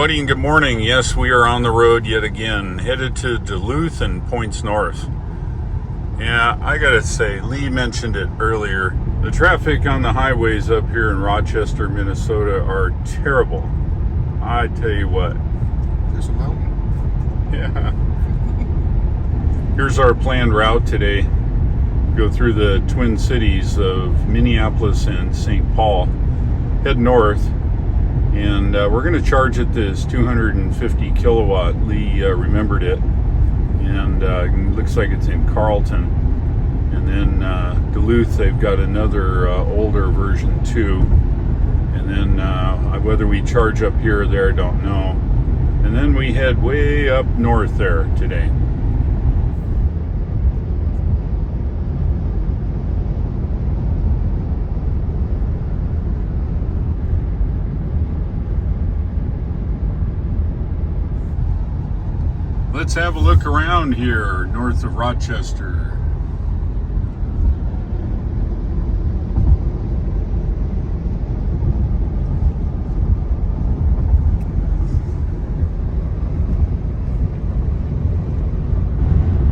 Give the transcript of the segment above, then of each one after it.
everybody, and good morning. Yes, we are on the road yet again, headed to Duluth and points north. Yeah, I gotta say, Lee mentioned it earlier. The traffic on the highways up here in Rochester, Minnesota are terrible. I tell you what. There's a mountain. Yeah. Here's our planned route today. Go through the Twin Cities of Minneapolis and St. Paul. Head north. And we're going to charge at this 250 kilowatt. Lee remembered it. And it looks like it's in Carlton. And then Duluth, they've got another older version too. And then whether we charge up here or there, I don't know. And then we head way up north there today. Let's have a look around here north of Rochester.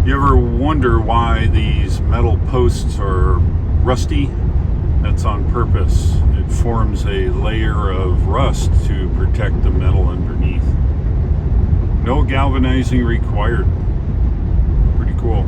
You ever wonder why these metal posts are rusty? That's on purpose. It forms a layer of rust to protect the metal underneath. No galvanizing required. Pretty cool.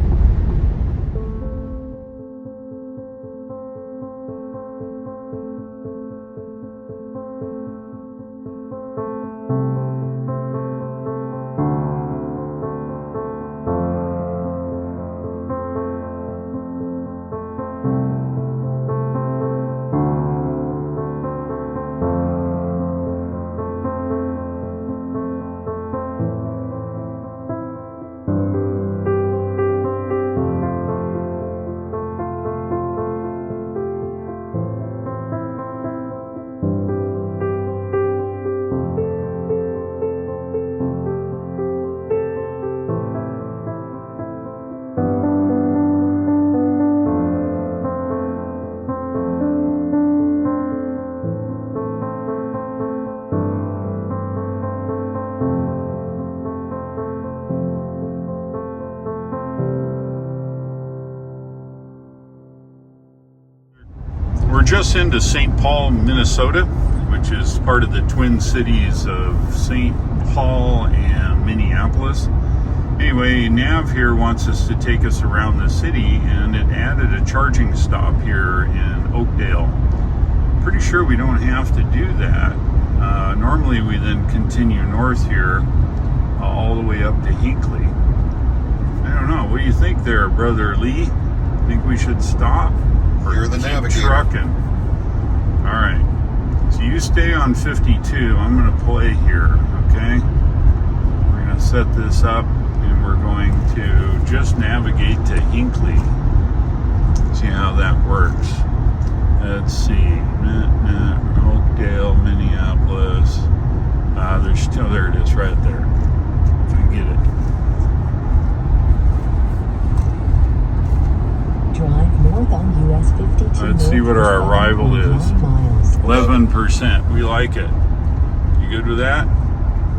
We're just into St. Paul, Minnesota, which is part of the Twin Cities of St. Paul and Minneapolis. Anyway, Nav here wants us to take us around the city, and it added a charging stop here in Oakdale. Pretty sure we don't have to do that. Normally we then continue north here all the way up to Hinckley. I don't know. What do you think there, Brother Lee? Think we should stop? You're the navigator. Trucking. All right. So you stay on 52. I'm going to play here, okay? We're going to set this up, and we're going to just navigate to Hinckley. See how that works. Let's see. Oakdale, Minneapolis. There it is right there. If I can get it. Drive north on US 52. Let's see what our arrival is. 11%. We like it. You good with that?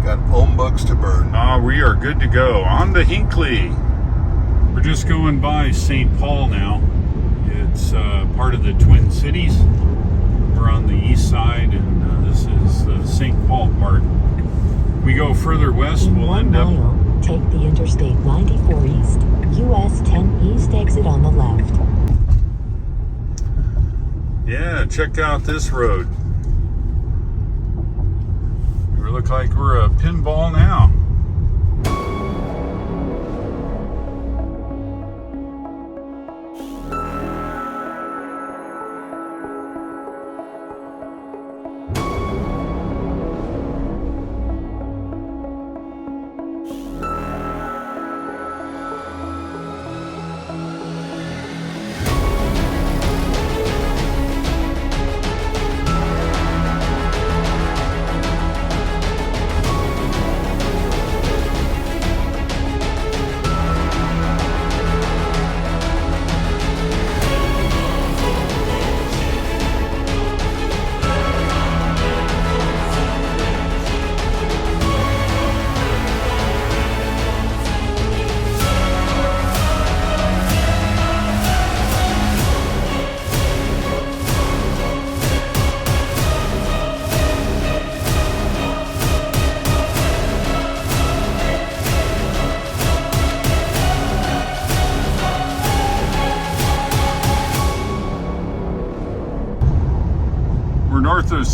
Got ohm bugs to burn. We are good to go. On to Hinckley. We're just going by St. Paul now. It's part of the Twin Cities. We're on the east side, and this is the St. Paul part. We go further west, we'll end up... Take the Interstate 94 East, US 10 East exit on the left. Yeah, check out this road. We look like we're a pinball now.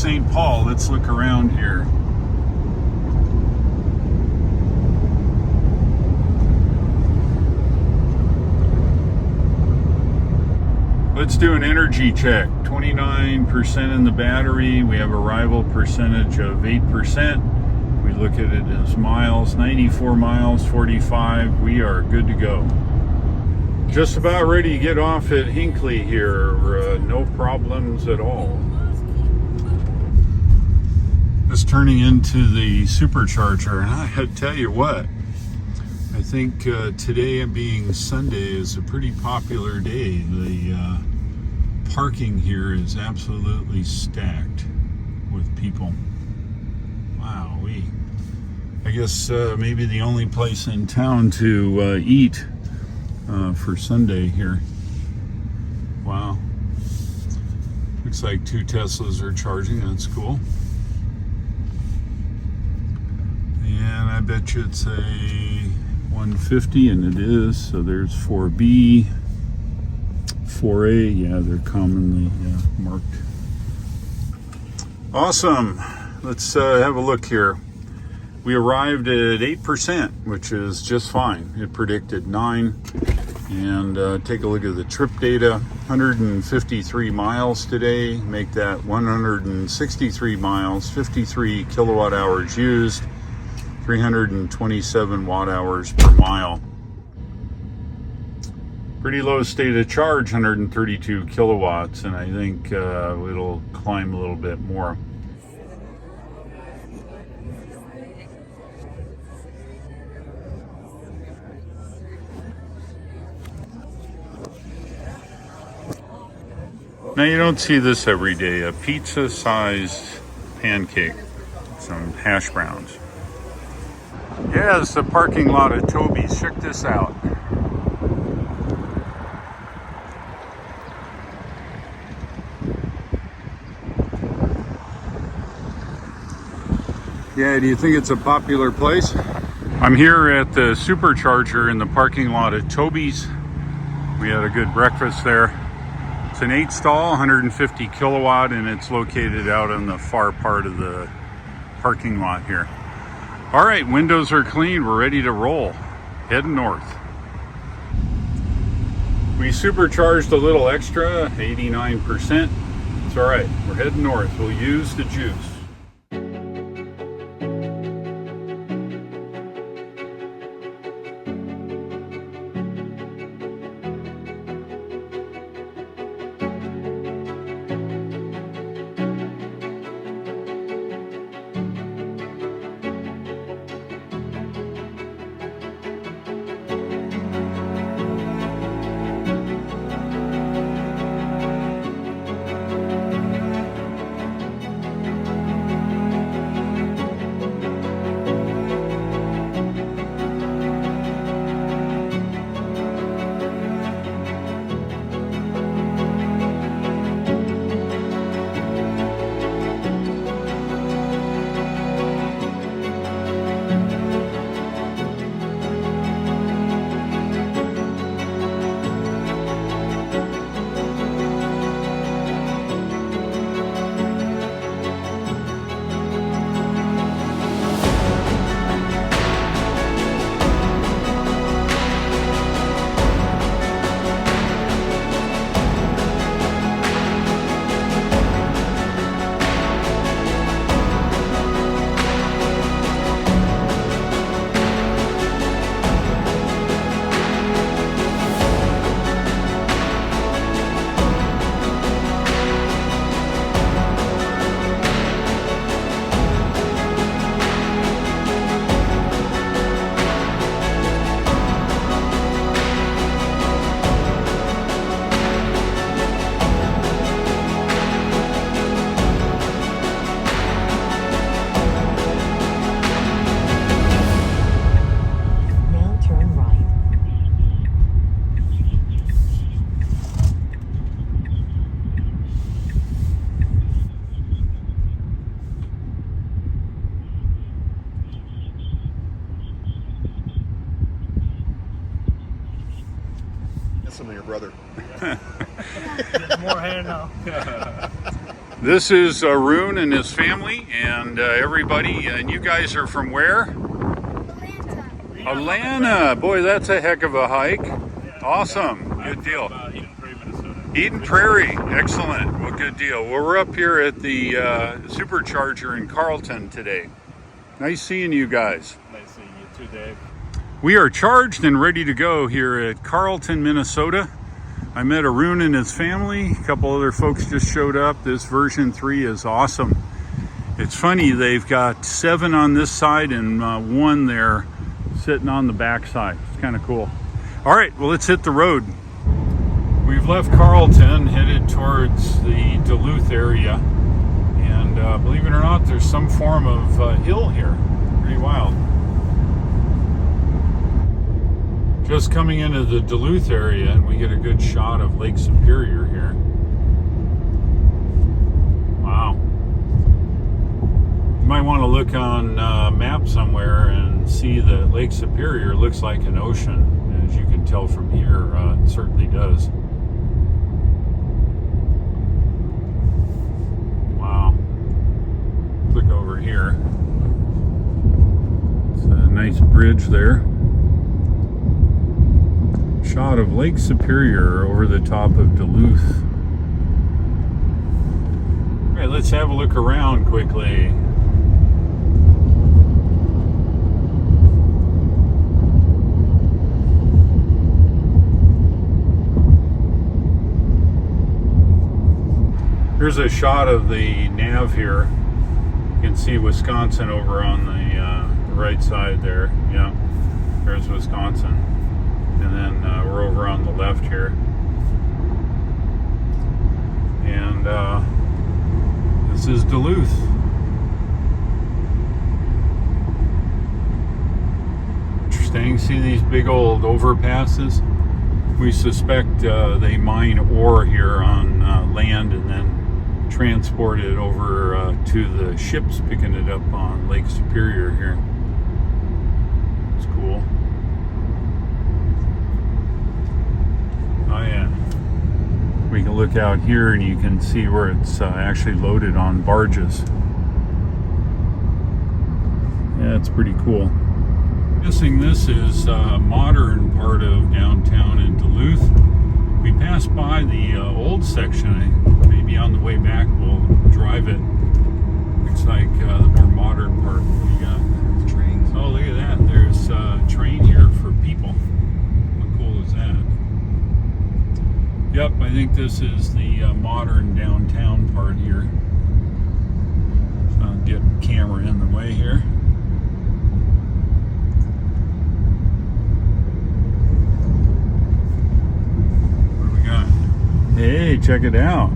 St. Paul. Let's look around here. Let's do an energy check. 29% in the battery. We have arrival percentage of 8%. We look at it as miles, 94 miles, 45. We are good to go. Just about ready to get off at Hinckley here. No problems at all. Just turning into the Supercharger, and I tell you what, I think today being Sunday is a pretty popular day. The parking here is absolutely stacked with people. Wow, I guess maybe the only place in town to eat for Sunday here. Wow. Looks like 2 Teslas are charging. That's cool. And I bet you it's a 150, and it is. So there's 4B, 4A. Yeah, they're commonly marked. Awesome. Let's have a look here. We arrived at 8%, which is just fine. It predicted 9. And take a look at the trip data. 153 miles today. Make that 163 miles. 53 kilowatt hours used. 327 watt hours per mile. Pretty low state of charge, 132 kilowatts, and I think it'll climb a little bit more. Now you don't see this every day, a pizza-sized pancake, some hash browns. Yeah, it's the parking lot at Toby's. Check this out. Yeah, do you think it's a popular place? I'm here at the Supercharger in the parking lot at Toby's. We had a good breakfast there. It's an 8-stall, 150 kilowatt, and it's located out in the far part of the parking lot here. All right, windows are clean. We're ready to roll. Heading north. We supercharged a little extra, 89%. It's all right. We're heading north. We'll use the juice. Some of your brother. More hair now. This is Arun and his family and everybody. And you guys are from where? Atlanta. Boy, that's a heck of a hike. Awesome. Good deal. Eden Prairie. Excellent. Well, good deal. Well, we're up here at the Supercharger in Carlton today. Nice seeing you guys. Nice seeing you too, Dave. We are charged and ready to go here at Carlton, Minnesota. I met Arun and his family. A couple other folks just showed up. This version 3 is awesome. It's funny, they've got 7 on this side and 1 there sitting on the back side. It's kind of cool. All right, well, let's hit the road. We've left Carlton, headed towards the Duluth area. And believe it or not, there's some form of hill here. Pretty wild. Just coming into the Duluth area, and we get a good shot of Lake Superior here. Wow. You might want to look on a map somewhere and see that Lake Superior looks like an ocean. As you can tell from here, it certainly does. Wow. Look over here. It's a nice bridge there. Shot of Lake Superior over the top of Duluth. All right, let's have a look around quickly. Here's a shot of the nav here. You can see Wisconsin over on the right side there. Yeah, there's Wisconsin. And then we're over on the left here. And this is Duluth. Interesting. See these big old overpasses? We suspect they mine ore here on land and then transport it over to the ships picking it up on Lake Superior here. It's cool. Oh yeah, we can look out here and you can see where it's actually loaded on barges. Yeah, it's pretty cool. I'm guessing this is a modern part of downtown in Duluth. We passed by the old section. Maybe on the way back we'll drive it. Looks like the more modern part we got. Trains. Oh, look at that. There's a train here for people. How cool is that? Yep, I think this is the modern downtown part here. I'll get the camera in the way here. What do we got? Hey, check it out.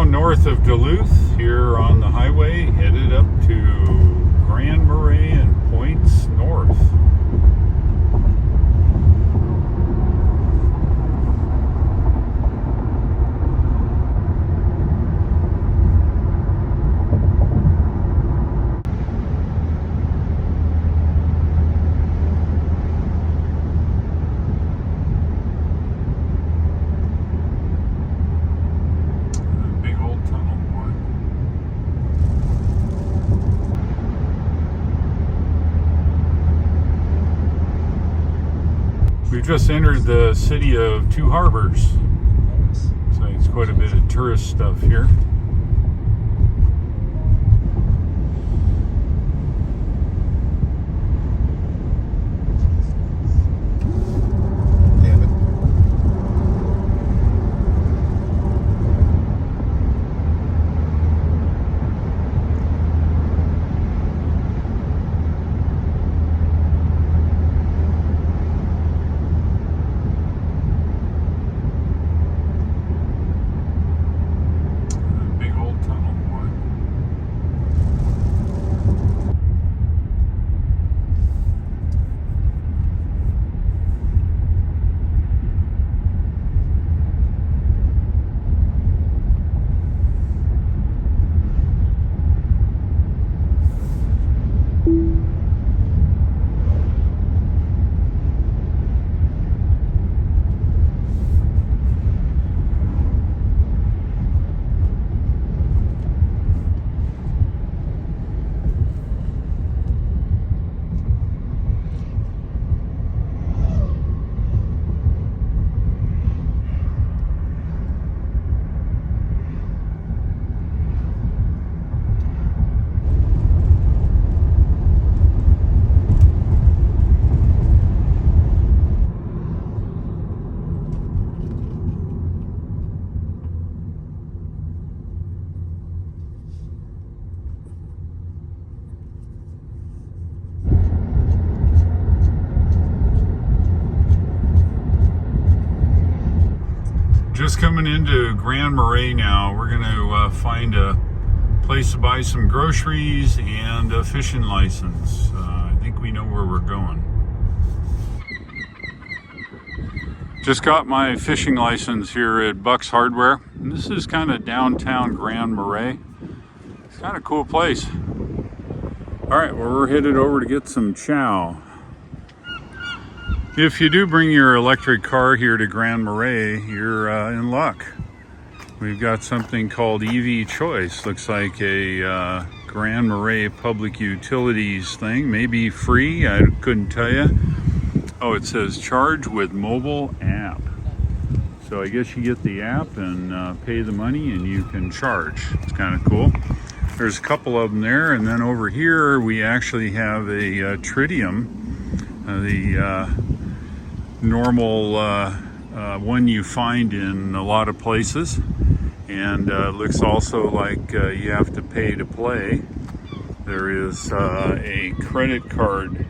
North of Duluth, here on the highway, headed up to Grand Marais and points north. We've just entered the city of Two Harbors. So it's quite a bit of tourist stuff here. Damn it. Just coming into Grand Marais now. We're going to find a place to buy some groceries and a fishing license. I think we know where we're going. Just got my fishing license here at Buck's Hardware. And this is kind of downtown Grand Marais. It's kind of a cool place. All right, well, we're headed over to get some chow. If you do bring your electric car here to Grand Marais, you're in luck. We've got something called EV Choice. Looks like a Grand Marais Public Utilities thing. Maybe free, I couldn't tell you. Oh, it says charge with mobile app. So I guess you get the app and pay the money and you can charge. It's kind of cool. There's a couple of them there. And then over here, we actually have a tritium, the normal one you find in a lot of places. And looks also like you have to pay to play. There is a credit card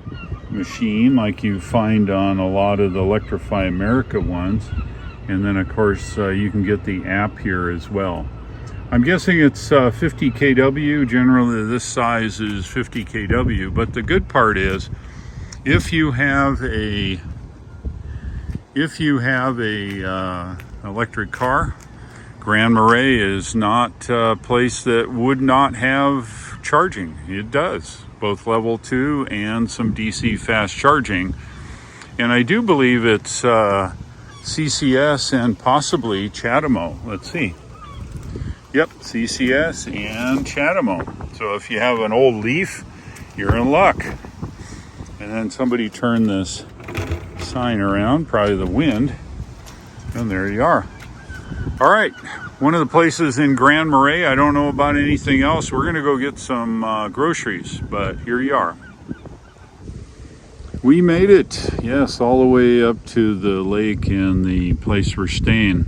machine like you find on a lot of the Electrify America ones. And then of course you can get the app here as well. I'm guessing it's 50 kW. Generally this size is 50 kW. But the good part is if you have a electric car, Grand Marais is not a place that would not have charging. It does, both level 2 and some DC fast charging. And I do believe it's CCS and possibly Chatamo. Let's see. Yep, CCS and Chatamo. So if you have an old Leaf, you're in luck. And then somebody turned this sign around, probably the wind, and there you are. All right, one of the places in Grand Marais. I don't know about anything else. We're gonna go get some groceries, but here you are. We made it, yes, all the way up to the lake and the place we're staying.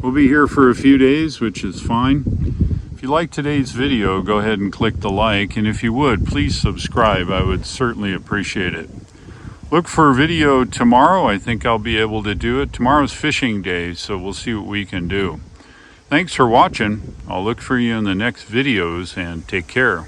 We'll be here for a few days, which is fine. If you like today's video, go ahead and click the like, and if you would, please subscribe. I would certainly appreciate it. Look for a video tomorrow. I think I'll be able to do it. Tomorrow's fishing day, so we'll see what we can do. Thanks for watching. I'll look for you in the next videos, and take care.